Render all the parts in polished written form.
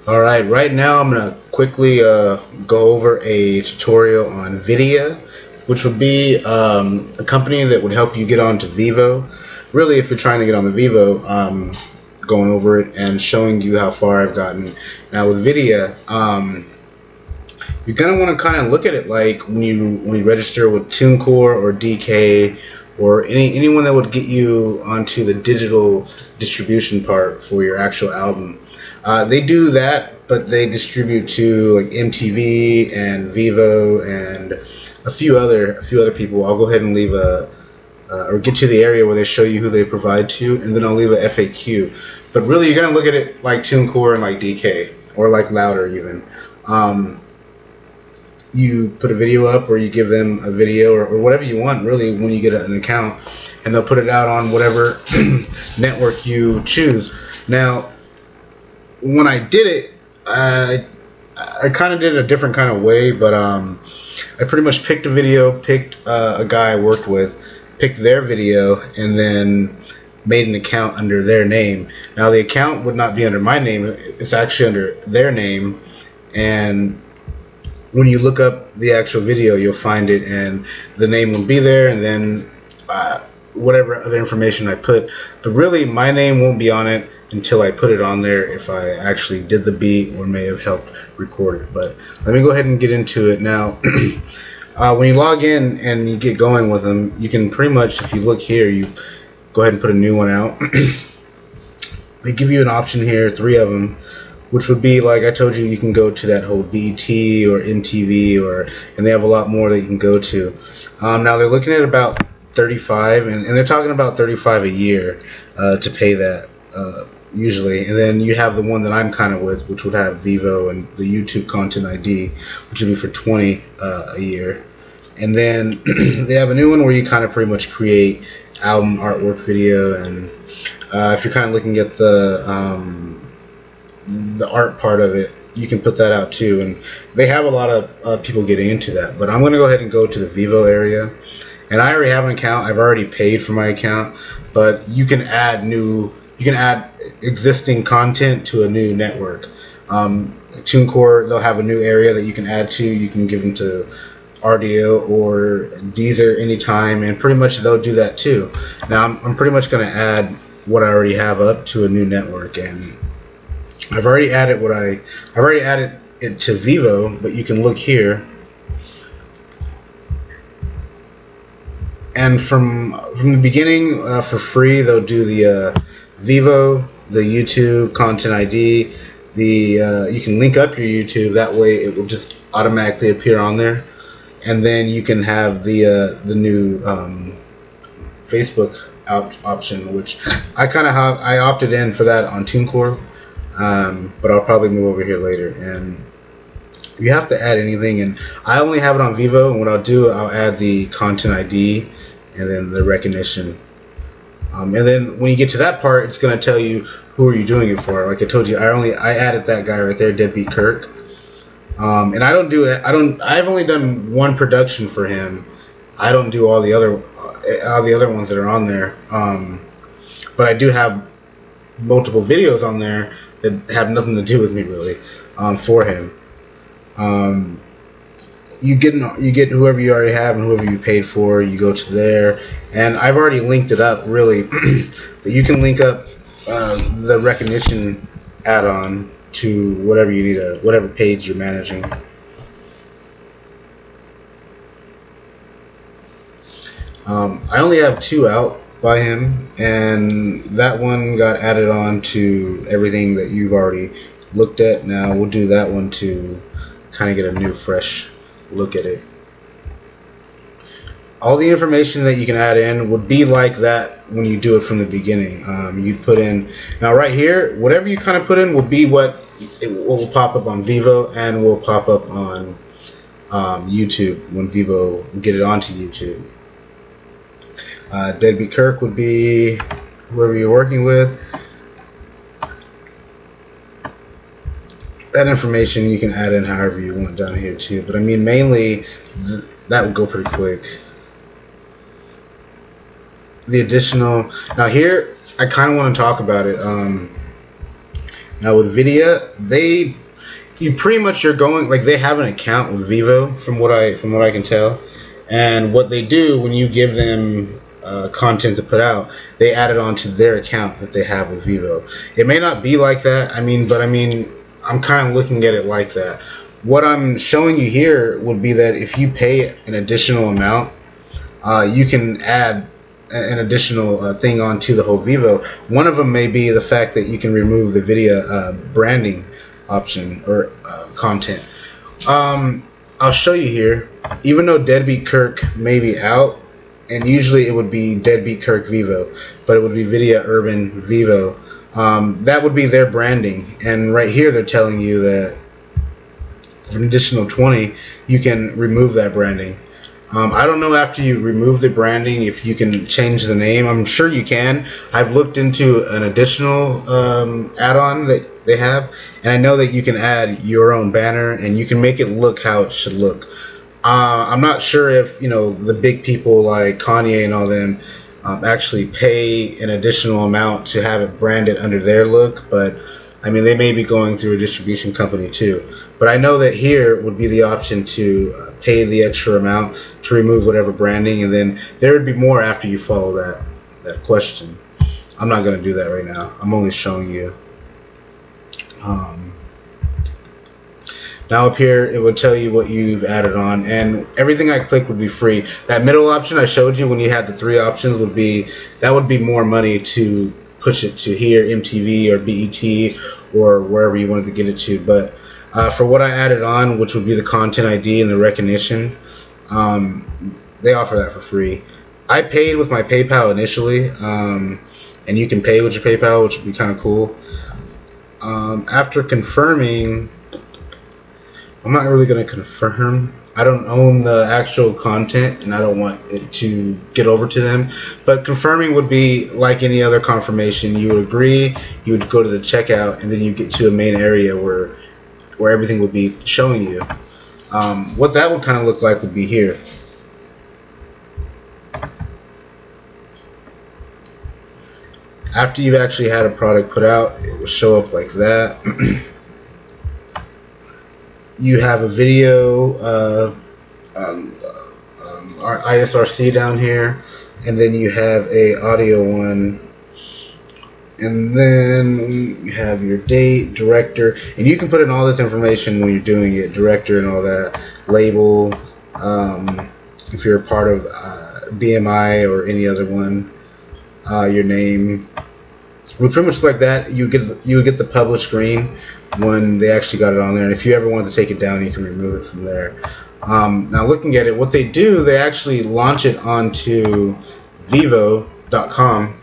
Alright, right now I'm going to quickly go over a tutorial on Vydia, which would be a company that would help you get onto VEVO. Really, if you're trying to get on the VEVO, going over it and showing you how far I've gotten. Now with Vydia, you're going to want to kind of look at it like when you register with TuneCore or DK or anyone that would get you onto the digital distribution part for your actual album. They do that, but they distribute to like MTV and VEVO and a few other people. I'll go ahead and leave or get to the area where they show you who they provide to, and then I'll leave a FAQ. But really, you're gonna look at it like TuneCore and like DK or like Louder even. You put a video up, or you give them a video, or whatever you want, really, when you get an account, and they'll put it out on whatever network you choose. Now, when I did it, I kind of did it a different kind of way, but I pretty much picked a video, picked a guy I worked with, picked their video, and then made an account under their name. Now, the account would not be under my name. It's actually under their name, and when you look up the actual video, you'll find it, and the name will be there, and then whatever other information I put. But really, my name won't be on it until I put it on there if I actually did the beat or may have helped record it. But let me go ahead and get into it now. When you log in and you get going with them, you can pretty much, if you look here, you go ahead and put a new one out. They give you an option here, 3 of them, which would be, like I told you, you can go to that whole BET or MTV, and they have a lot more that you can go to. Now they're looking at about 35, and they're talking about 35 a year to pay that usually. And then you have the one that I'm kind of with, which would have VEVO and the YouTube Content ID, which would be for 20 a year. And then they have a new one where you kind of pretty much create album artwork video, and if you're kind of looking at the art part of it, you can put that out too, and they have a lot of people getting into that. But I'm going to go ahead and go to the VEVO area, and I already have an account. I've already paid for my account, but you can add existing content to a new network. TuneCore, they'll have a new area that you can add to. You can give them to RDO or Deezer anytime, and pretty much they'll do that too. Now I'm pretty much going to add what I already have up to a new network, and I've already added it to VEVO, but you can look here, and from the beginning for free, they'll do the VEVO, the YouTube Content ID, you can link up your YouTube, that way it will just automatically appear on there, and then you can have the new Facebook option, which I opted in for that on TuneCore. But I'll probably move over here later, and you have to add anything, and I only have it on VEVO, and what I'll do, I'll add the Content ID and then the recognition, and then when you get to that part, it's going to tell you who are you doing it for. Like I told you, I added that guy right there, Deadbeat Kirk, and I've only done one production for him. I don't do all the other ones that are on there, but I do have multiple videos on there that have nothing to do with me really, for him. You get whoever you already have and whoever you paid for. You go to there, and I've already linked it up really, but you can link up the recognition add-on to whatever you need, whatever page you're managing. I only have 2 out by him, and that one got added on to everything that you've already looked at. Now we'll do that one to kind of get a new fresh look at it. All the information that you can add in would be like that when you do it from the beginning. You'd put in, now right here, whatever you kind of put in will be what will pop up on VEVO and will pop up on YouTube when VEVO get it onto YouTube. Deadbeat Kirk would be whoever you're working with. That information you can add in however you want down here too, but I mean mainly that would go pretty quick. The additional, now here I kind of want to talk about it. Now with Vydia, you pretty much are going like they have an account with VEVO from what I can tell, and what they do when you give them content to put out, they add it onto their account that they have with VEVO. It may not be like that. But I'm kind of looking at it like that. What I'm showing you here would be that if you pay an additional amount, you can add an additional thing onto the whole VEVO. One of them may be the fact that you can remove the Vydia branding option or content. I'll show you here. Even though Deadbeat Kirk may be out, and usually it would be Deadbeat Kirk VEVO, but it would be Vydia Urban VEVO. That would be their branding, and right here they're telling you that for an additional 20, you can remove that branding. I don't know after you remove the branding if you can change the name. I'm sure you can. I've looked into an additional add-on that they have, and I know that you can add your own banner and you can make it look how it should look. I'm not sure if the big people like Kanye and all them actually pay an additional amount to have it branded under their look, but they may be going through a distribution company too. But I know that here would be the option to pay the extra amount to remove whatever branding, and then there would be more after you follow that question. I'm not going to do that right now. I'm only showing you. Now up here it would tell you what you've added on, and everything I click would be free. That middle option I showed you when you had the 3 options would be more money to push it to here, MTV or BET or wherever you wanted to get it to. But for what I added on, which would be the content ID and the recognition, they offer that for free. I paid with my PayPal initially, and you can pay with your PayPal, which would be kind of cool. After confirming, I'm not really going to confirm. I don't own the actual content, and I don't want it to get over to them. But confirming would be like any other confirmation. You would agree, you would go to the checkout, and then you get to a main area where everything would be showing you. What that would kind of look like would be here. After you've actually had a product put out, it will show up like that. You have a video, our ISRC down here, and then you have a audio one, and then you have your date, director, and you can put in all this information when you're doing it, director and all that, label, if you're a part of BMI or any other one, your name. We pretty much like that. You would get the publish screen when they actually got it on there, and if you ever wanted to take it down, you can remove it from there. Now looking at it, what they do, they actually launch it onto VEVO.com.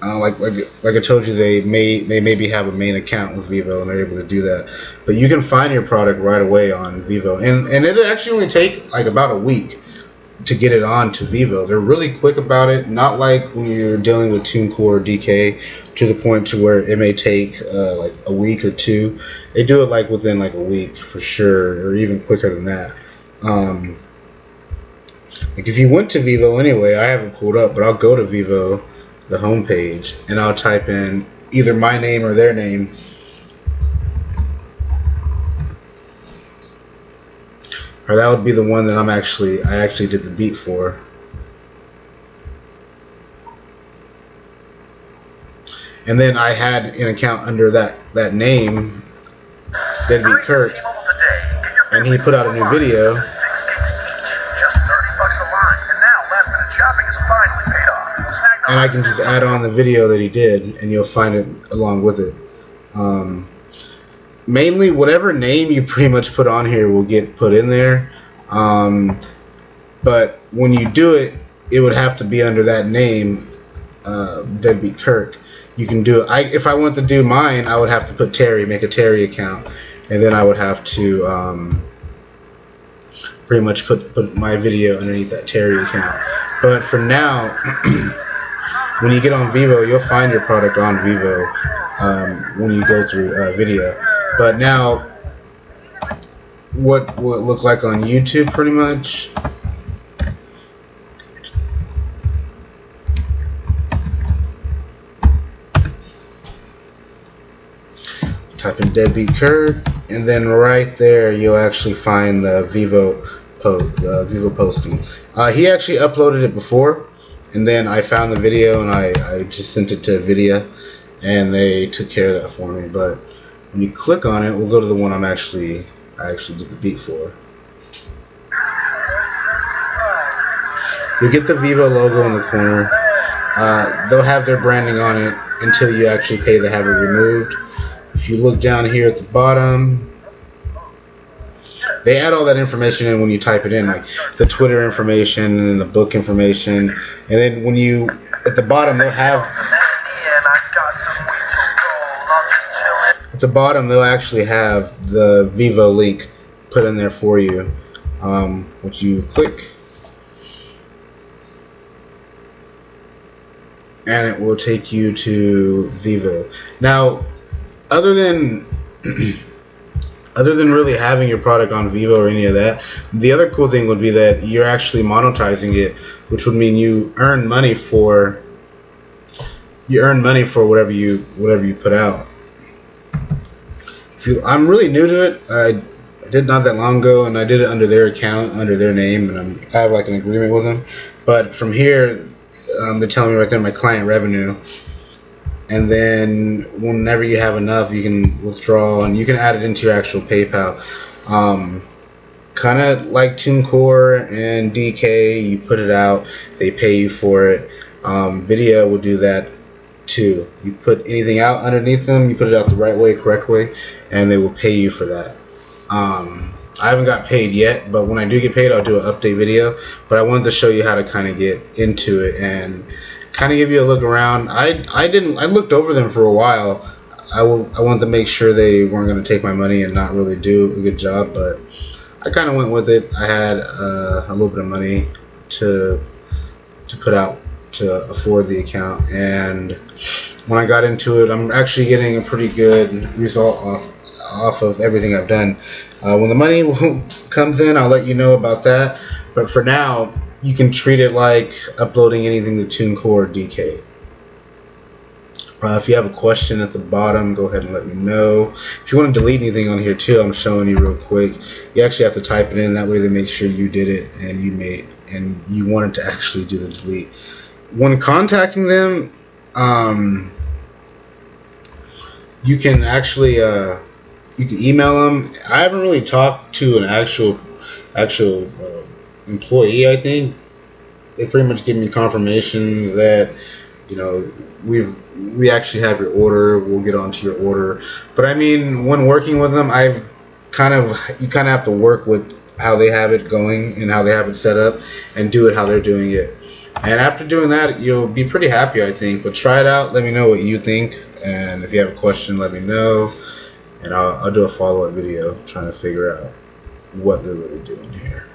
Like I told you, they maybe have a main account with VEVO and they're able to do that. But you can find your product right away on VEVO, and it actually only take like about a week to get it on to VEVO. They're really quick about it, not like when you're dealing with TuneCore or DK to the point to where it may take like a week or two. They do it like within like a week for sure, or even quicker than that. Like if you went to VEVO anyway, I haven't pulled up, but I'll go to VEVO, the home page, and I'll type in either my name or their name. Or that would be the one that I actually did the beat for. And then I had an account under that name, Deadbeat Kirk, and he put out a new video. And I can just add on the video that he did, and you'll find it along with it. Mainly, whatever name you pretty much put on here will get put in there. But when you do it, it would have to be under that name, Deadbeat Kirk. You can do it. If I wanted to do mine, I would have to put Terry, make a Terry account, and then I would have to pretty much put my video underneath that Terry account. But for now, when you get on VEVO, you'll find your product on VEVO when you go through Vydia. But now, what will it look like on YouTube pretty much? type in deadbeat Kurt, and then right there you'll actually find the VEVO posting. He actually uploaded it before, and then I found the video and I just sent it to Vydia, and they took care of that for me. But when you click on it, we'll go to the one I actually did the beat for. You get the VEVO logo in the corner. They'll have their branding on it until you actually pay to have it removed. If you look down here at the bottom, they add all that information in when you type it in, like the Twitter information and the book information. And then when you, at the bottom, they'll have, at the bottom, they'll actually have the VEVO link put in there for you, which you click, and it will take you to VEVO. Now, other than really having your product on VEVO or any of that, the other cool thing would be that you're actually monetizing it, which would mean you earn money for whatever you put out. I'm really new to it. I did not that long ago, and I did it under their account, under their name, and I have like an agreement with them. But from here, they're telling me right there my client revenue, and then whenever you have enough, you can withdraw, and you can add it into your actual PayPal. Kind of like TuneCore and DK, you put it out, they pay you for it. Vydia will do that too. You put anything out underneath them, you put it out the right way, correct way, and they will pay you for that. I haven't got paid yet, but when I do get paid, I'll do an update video. But I wanted to show you how to kind of get into it and kind of give you a look around. I looked over them for a while. I wanted to make sure they weren't going to take my money and not really do a good job, but I kind of went with it. I had a little bit of money to put out to afford the account, and when I got into it, I'm actually getting a pretty good result off of everything I've done. When the money comes in, I'll let you know about that, but for now, you can treat it like uploading anything to TuneCore or DK. If you have a question at the bottom, go ahead and let me know. If you want to delete anything on here too, I'm showing you real quick. You actually have to type it in. That way they make sure you did it and you wanted to actually do the delete. When contacting them, you can actually you can email them. I haven't really talked to an actual employee. I think they pretty much give me confirmation that, you know, we actually have your order. We'll get onto your order. But I mean, when working with them, you kind of have to work with how they have it going and how they have it set up, and do it how they're doing it. And after doing that, you'll be pretty happy, I think. But try it out. Let me know what you think. And if you have a question, let me know. And I'll do a follow-up video trying to figure out what they're really doing here.